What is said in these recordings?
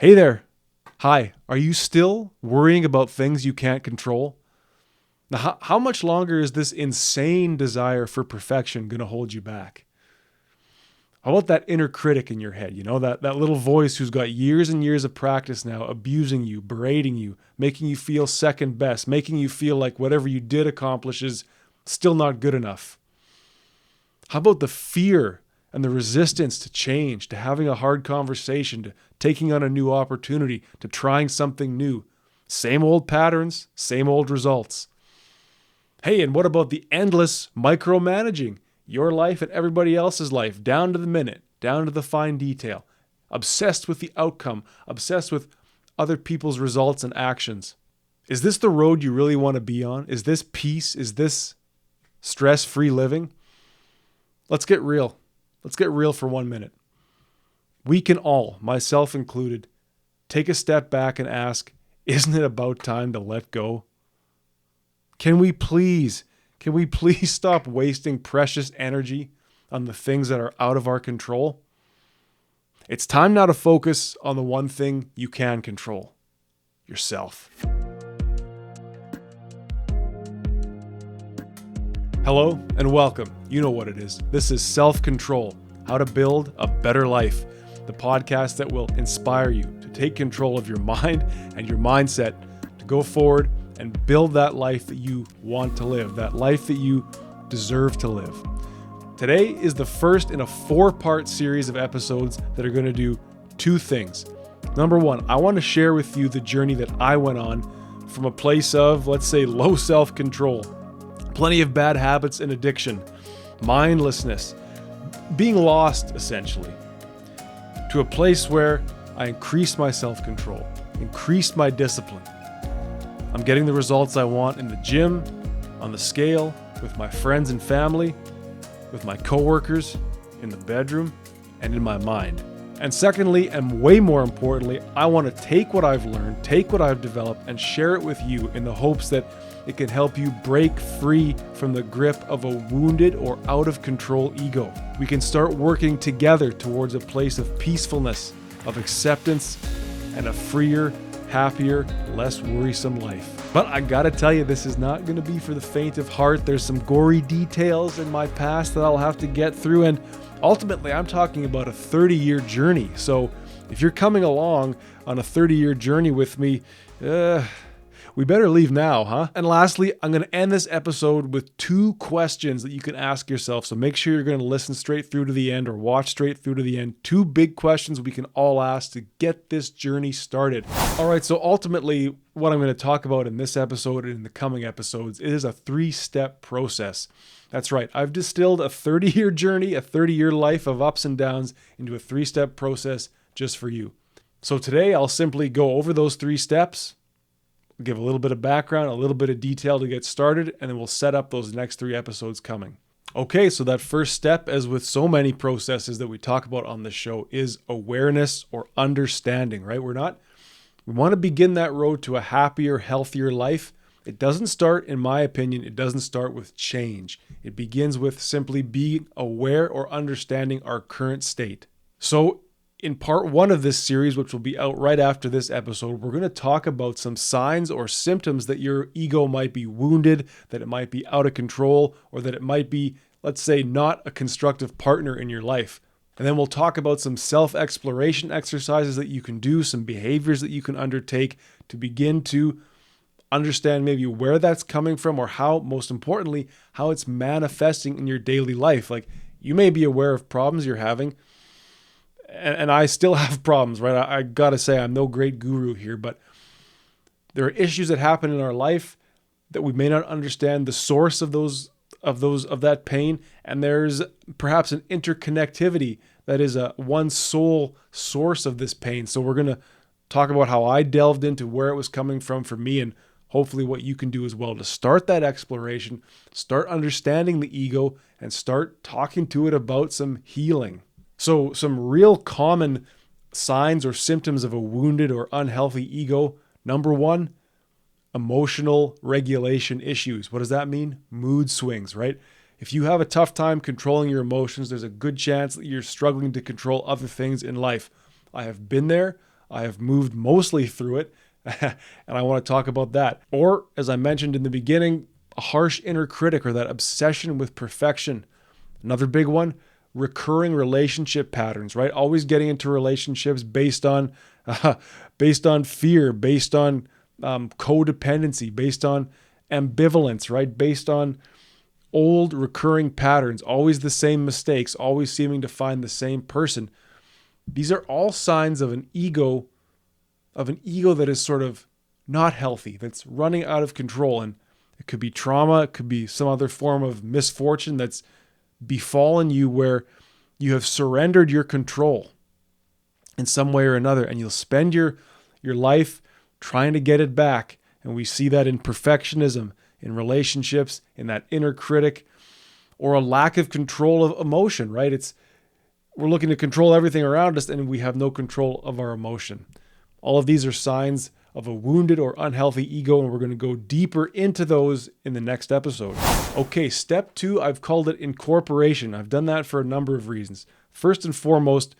Hey there. Hi. Are you still worrying about things you can't control? Now, how much longer is this insane desire for perfection going to hold you back? How about that inner critic in your head? That little voice who's got years and years of practice now, abusing you, berating you, making you feel second best, making you feel like whatever you did accomplish is still not good enough. How about the fear and the resistance to change, to having a hard conversation, to taking on a new opportunity, to trying something new? Same old patterns, same old results. Hey, and what about the endless micromanaging? Your life and everybody else's life, down to the minute, down to the fine detail. Obsessed with the outcome, obsessed with other people's results and actions. Is this the road you really want to be on? Is this peace? Is this stress-free living? Let's get real. Let's get real for 1 minute. We can all, myself included, take a step back and ask, isn't it about time to let go? Can we please stop wasting precious energy on the things that are out of our control? It's time now to focus on the one thing you can control: yourself. Hello and welcome. You know what it is. This is Self-Control, How to Build a Better Life, the podcast that will inspire you to take control of your mind and your mindset to go forward and build that life that you want to live, that life that you deserve to live. Today is the first in a 4-part series of episodes that are going to do 2 things. Number 1, I want to share with you the journey that I went on from a place of, let's say, low self-control, plenty of bad habits and addiction, mindlessness, being lost essentially, to a place where I increased my self-control, increased my discipline. I'm getting the results I want in the gym, on the scale, with my friends and family, with my coworkers, in the bedroom, and in my mind. And secondly, and way more importantly, I want to take what I've learned, take what I've developed, and share it with you in the hopes that it can help you break free from the grip of a wounded or out of control ego. We can start working together towards a place of peacefulness, of acceptance, and a freer, happier, less worrisome life. But I gotta tell you, this is not gonna be for the faint of heart. There's some gory details in my past that I'll have to get through, and ultimately I'm talking about a 30-year journey. So if you're coming along on a 30-year journey with me, we better leave now, huh? And lastly, I'm going to end this episode with 2 questions that you can ask yourself. So make sure you're going to listen straight through to the end or watch straight through to the end. 2 big questions we can all ask to get this journey started. All right, so ultimately, what I'm going to talk about in this episode and in the coming episodes is a 3-step process. That's right. I've distilled a 30-year journey, a 30-year life of ups and downs into a 3-step process just for you. So today, I'll simply go over those 3 steps, give a little bit of background, a little bit of detail to get started, and then we'll set up those next 3 episodes coming. Okay, so that first step, as with so many processes that we talk about on this show, is awareness or understanding, right? We want to begin that road to a happier, healthier life. It doesn't start, in my opinion, it doesn't start with change. It begins with simply being aware or understanding our current state. So in part 1 of this series, which will be out right after this episode, we're going to talk about some signs or symptoms that your ego might be wounded, that it might be out of control, or that it might be, let's say, not a constructive partner in your life. And then we'll talk about some self-exploration exercises that you can do, some behaviors that you can undertake to begin to understand maybe where that's coming from, or how, most importantly, how it's manifesting in your daily life. Like, you may be aware of problems you're having, and I still have problems, right? I gotta say, I'm no great guru here, but there are issues that happen in our life that we may not understand the source of that pain, and there's perhaps an interconnectivity that is a one sole source of this pain. So we're gonna talk about how I delved into where it was coming from for me, and hopefully what you can do as well to start that exploration, start understanding the ego, and start talking to it about some healing. So some real common signs or symptoms of a wounded or unhealthy ego. Number 1, emotional regulation issues. What does that mean? Mood swings, right? If you have a tough time controlling your emotions, there's a good chance that you're struggling to control other things in life. I have been there. I have moved mostly through it, and I want to talk about that. Or, as I mentioned in the beginning, a harsh inner critic, or that obsession with perfection. Another big one, recurring relationship patterns, right? Always getting into relationships based on fear, based on codependency, based on ambivalence, right? Based on old recurring patterns, always the same mistakes, always seeming to find the same person. These are all signs of an ego that is sort of not healthy, that's running out of control. And it could be trauma, it could be some other form of misfortune that's befallen you where you have surrendered your control in some way or another, and you'll spend your life trying to get it back. And we see that in perfectionism, in relationships, in that inner critic, or a lack of control of emotion, right? We're looking to control everything around us and we have no control of our emotion. All of these are signs of a wounded or unhealthy ego, and we're going to go deeper into those in the next episode. Okay, step 2, I've called it incorporation. I've done that for a number of reasons. First and foremost,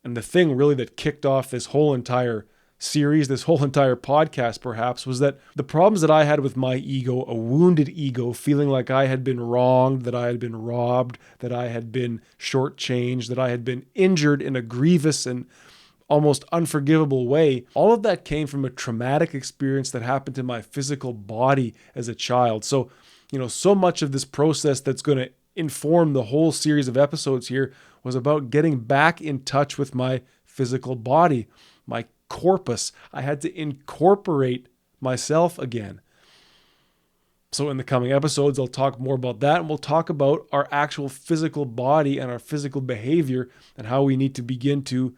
and the thing really that kicked off this whole entire series, this whole entire podcast perhaps, was that the problems that I had with my ego, a wounded ego, feeling like I had been wronged, that I had been robbed, that I had been shortchanged, that I had been injured in a grievous and almost unforgivable way. All of that came from a traumatic experience that happened to my physical body as a child. So, so much of this process that's going to inform the whole series of episodes here was about getting back in touch with my physical body, my corpus. I had to incorporate myself again. So in the coming episodes, I'll talk more about that, and we'll talk about our actual physical body and our physical behavior and how we need to begin to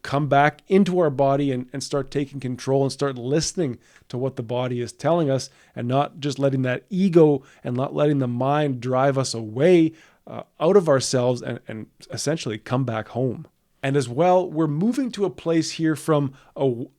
come back into our body and start taking control and start listening to what the body is telling us, and not just letting that ego and not letting the mind drive us away out of ourselves and essentially come back home. And as well, we're moving to a place here from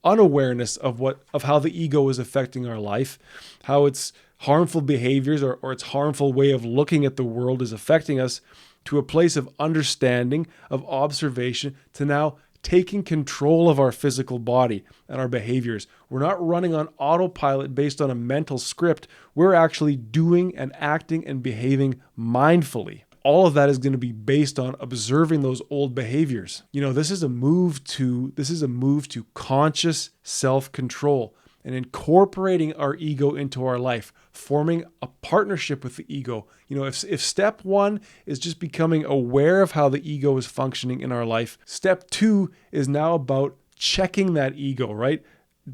unawareness of how the ego is affecting our life, how its harmful behaviors or its harmful way of looking at the world is affecting us, to a place of understanding, of observation, to now taking control of our physical body and our behaviors. We're not running on autopilot based on a mental script. We're actually doing and acting and behaving mindfully. All of that is going to be based on observing those old behaviors. This is a move to conscious self-control and incorporating our ego into our life, forming a partnership with the ego. If step 1 is just becoming aware of how the ego is functioning in our life, step 2 is now about checking that ego, right?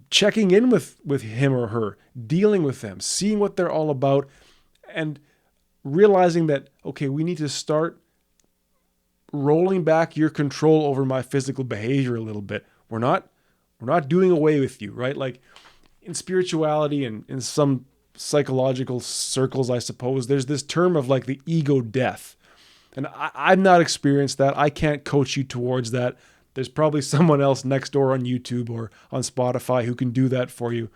Checking in with him or her, dealing with them, seeing what they're all about, and realizing that, okay, we need to start rolling back your control over my physical behavior a little bit. We're not doing away with you, right? Like in spirituality and in some psychological circles, I suppose, there's this term of like the ego death. And I've not experienced that. I can't coach you towards that. There's probably someone else next door on YouTube or on Spotify who can do that for you.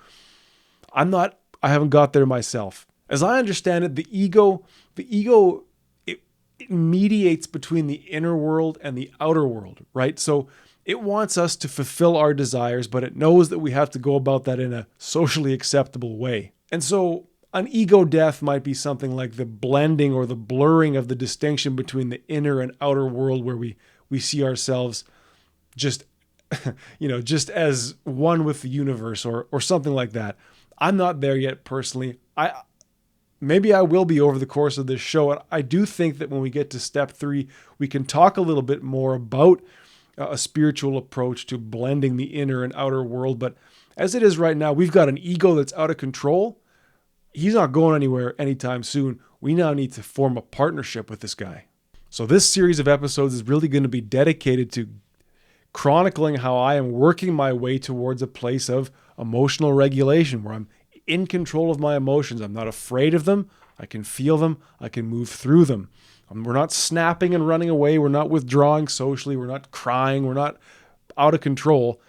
I haven't got there myself. As I understand it, the ego, it mediates between the inner world and the outer world, right? So it wants us to fulfill our desires, but it knows that we have to go about that in a socially acceptable way. And so an ego death might be something like the blending or the blurring of the distinction between the inner and outer world, where we see ourselves just, just as one with the universe or something like that. I'm not there yet personally. Maybe I will be over the course of this show. And I do think that when we get to step 3, we can talk a little bit more about a spiritual approach to blending the inner and outer world. But as it is right now, we've got an ego that's out of control. He's not going anywhere anytime soon. We now need to form a partnership with this guy. So this series of episodes is really going to be dedicated to chronicling how I am working my way towards a place of emotional regulation, where I'm in control of my emotions. I'm not afraid of them. I can feel them. I can move through them. We're not snapping and running away. We're not withdrawing socially. We're not crying. We're not out of control.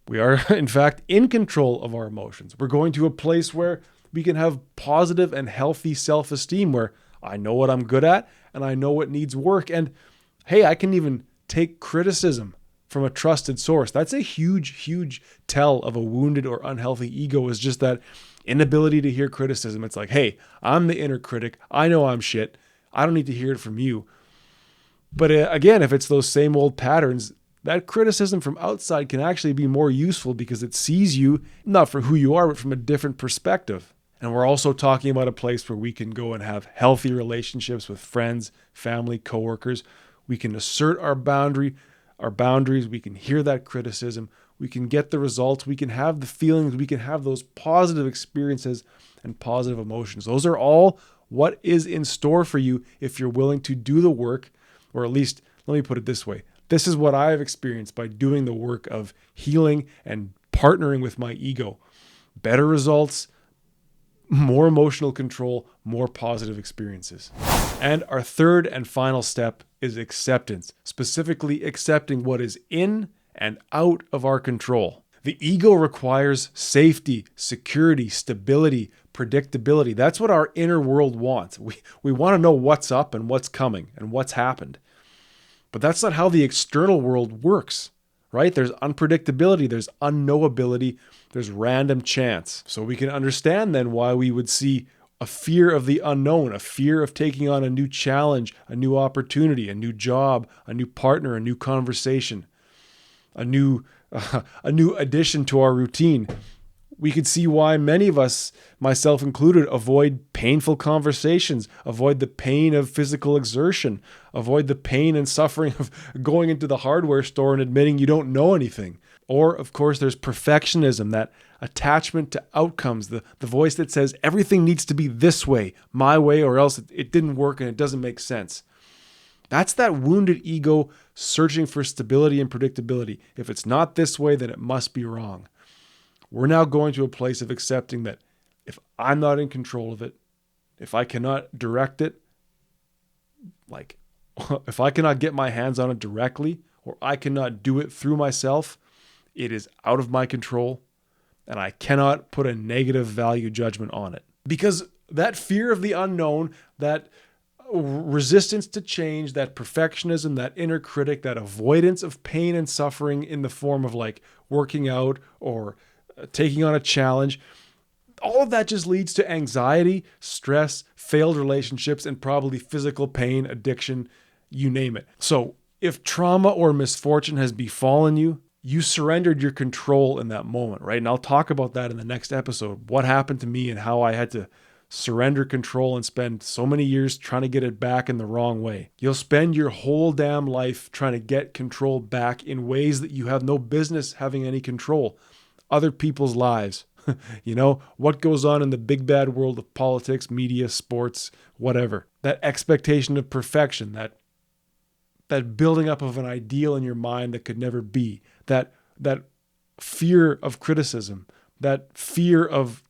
We are, in fact, in control of our emotions. We're going to a place where we can have positive and healthy self-esteem, where I know what I'm good at and I know what needs work. And hey, I can even take criticism from a trusted source. That's a huge, huge tell of a wounded or unhealthy ego, is just that inability to hear criticism. It's like, hey, I'm the inner critic. I know I'm shit. I don't need to hear it from you. But again, if it's those same old patterns, that criticism from outside can actually be more useful because it sees you not for who you are, but from a different perspective. And we're also talking about a place where we can go and have healthy relationships with friends, family, coworkers. We can assert our boundaries. We can hear that criticism. We can get the results. We can have the feelings. We can have those positive experiences and positive emotions. Those are all what is in store for you if you're willing to do the work, or at least, let me put it this way. This is what I've experienced by doing the work of healing and partnering with my ego. Better results, more emotional control, more positive experiences. And our third and final step is acceptance, specifically accepting what is in and out of our control. The ego requires safety, security, stability, predictability. That's what our inner world wants. We want to know what's up and what's coming and what's happened. But that's not how the external world works, right? There's unpredictability, there's unknowability, there's random chance. So we can understand then why we would see a fear of the unknown, a fear of taking on a new challenge, a new opportunity, a new job, a new partner, a new conversation, a new addition to our routine. We could see why many of us, myself included, avoid painful conversations, avoid the pain of physical exertion, avoid the pain and suffering of going into the hardware store and admitting you don't know anything. Or, of course, there's perfectionism, that attachment to outcomes, the voice that says everything needs to be this way, my way, or else it didn't work and it doesn't make sense. That's that wounded ego searching for stability and predictability. If it's not this way, then it must be wrong. We're now going to a place of accepting that if I'm not in control of it, if I cannot direct it, like if I cannot get my hands on it directly, or I cannot do it through myself, it is out of my control, and I cannot put a negative value judgment on it. Because that fear of the unknown, that resistance to change, that perfectionism, that inner critic, that avoidance of pain and suffering in the form of like working out or taking on a challenge, all of that just leads to anxiety, stress, failed relationships, and probably physical pain, addiction, you name it. So if trauma or misfortune has befallen you, you surrendered your control in that moment, right? And I'll talk about that in the next episode, what happened to me and how I had to surrender control and spend so many years trying to get it back in the wrong way. You'll spend your whole damn life trying to get control back in ways that you have no business having any control. Other people's lives, what goes on in the big bad world of politics, media, sports, whatever. That expectation of perfection, that building up of an ideal in your mind that could never be, that fear of criticism, that fear of,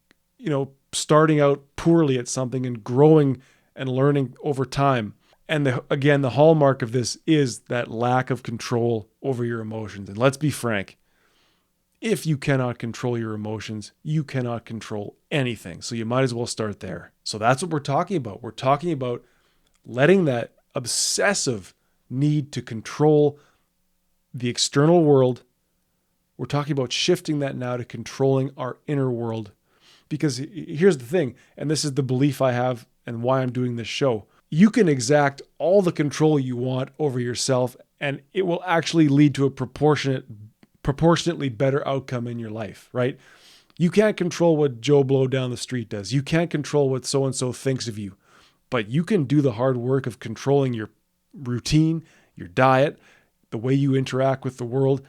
starting out poorly at something and growing and learning over time. And the hallmark of this is that lack of control over your emotions. And let's be frank, if you cannot control your emotions, you cannot control anything. So you might as well start there. So that's what we're talking about. We're talking about letting that obsessive need to control the external world. We're talking about shifting that now to controlling our inner world. Because here's the thing, and this is the belief I have and why I'm doing this show. You can exact all the control you want over yourself, and it will actually lead to a proportionately better outcome in your life, right? You can't control what Joe Blow down the street does. You can't control what so-and-so thinks of you, but you can do the hard work of controlling your routine, your diet, the way you interact with the world,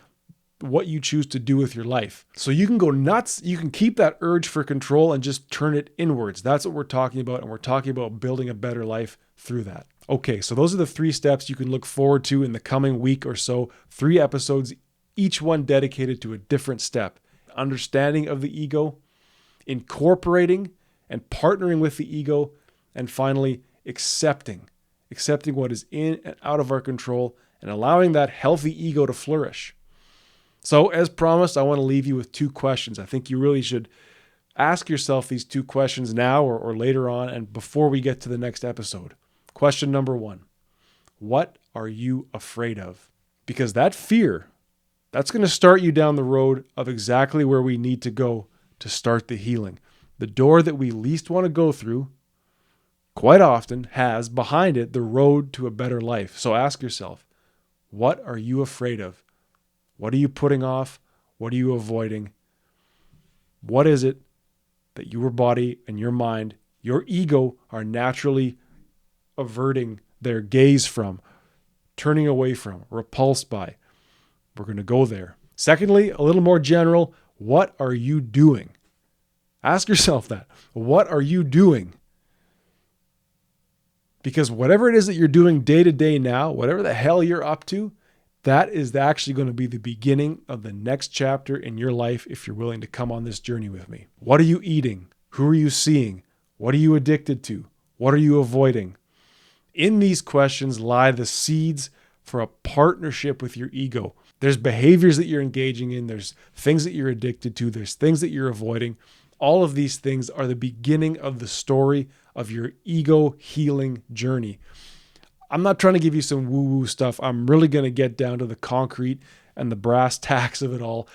what you choose to do with your life. So you can go nuts. You can keep that urge for control and just turn it inwards. That's what we're talking about. And we're talking about building a better life through that. Okay, so those are the 3 steps you can look forward to in the coming week or so. 3 episodes, each one dedicated to a different step. Understanding of the ego, incorporating and partnering with the ego, and finally, accepting what is in and out of our control and allowing that healthy ego to flourish. So as promised, I want to leave you with 2 questions. I think you really should ask yourself these 2 questions now or later on and before we get to the next episode. Question number 1, what are you afraid of? Because that fear That's going to start you down the road of exactly where we need to go to start the healing. The door that we least want to go through quite often has behind it the road to a better life. So ask yourself, what are you afraid of? What are you putting off? What are you avoiding? What is it that your body and your mind, your ego are naturally averting their gaze from, turning away from, repulsed by? We're going to go there. Secondly, a little more general, what are you doing? Ask yourself that. What are you doing? Because whatever it is that you're doing day to day now, whatever the hell you're up to, that is actually going to be the beginning of the next chapter in your life if you're willing to come on this journey with me. What are you eating? Who are you seeing? What are you addicted to? What are you avoiding? In these questions lie the seeds for a partnership with your ego. There's behaviors that you're engaging in. There's things that you're addicted to. There's things that you're avoiding. All of these things are the beginning of the story of your ego healing journey. I'm not trying to give you some woo-woo stuff. I'm really going to get down to the concrete and the brass tacks of it all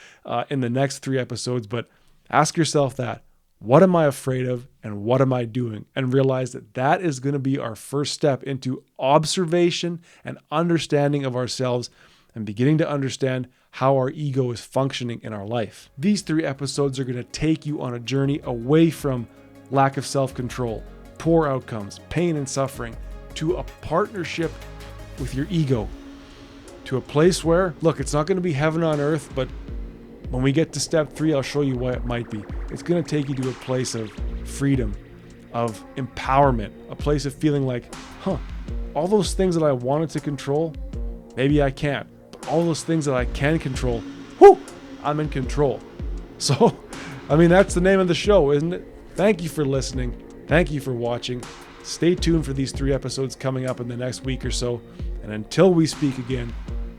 in the next 3 episodes. But ask yourself that. What am I afraid of and what am I doing? And realize that that is going to be our first step into observation and understanding of ourselves and beginning to understand how our ego is functioning in our life. These 3 episodes are going to take you on a journey away from lack of self-control, poor outcomes, pain and suffering, to a partnership with your ego, to a place where, look, it's not going to be heaven on earth, but when we get to step 3, I'll show you why it might be. It's going to take you to a place of freedom, of empowerment, a place of feeling like, all those things that I wanted to control, maybe I can't. But all those things that I can control, I'm in control. So, that's the name of the show, isn't it? Thank you for listening. Thank you for watching. Stay tuned for these 3 episodes coming up in the next week or so. And until we speak again,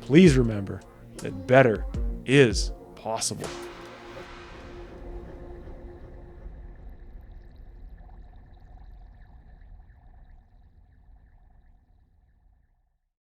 please remember that better is possible.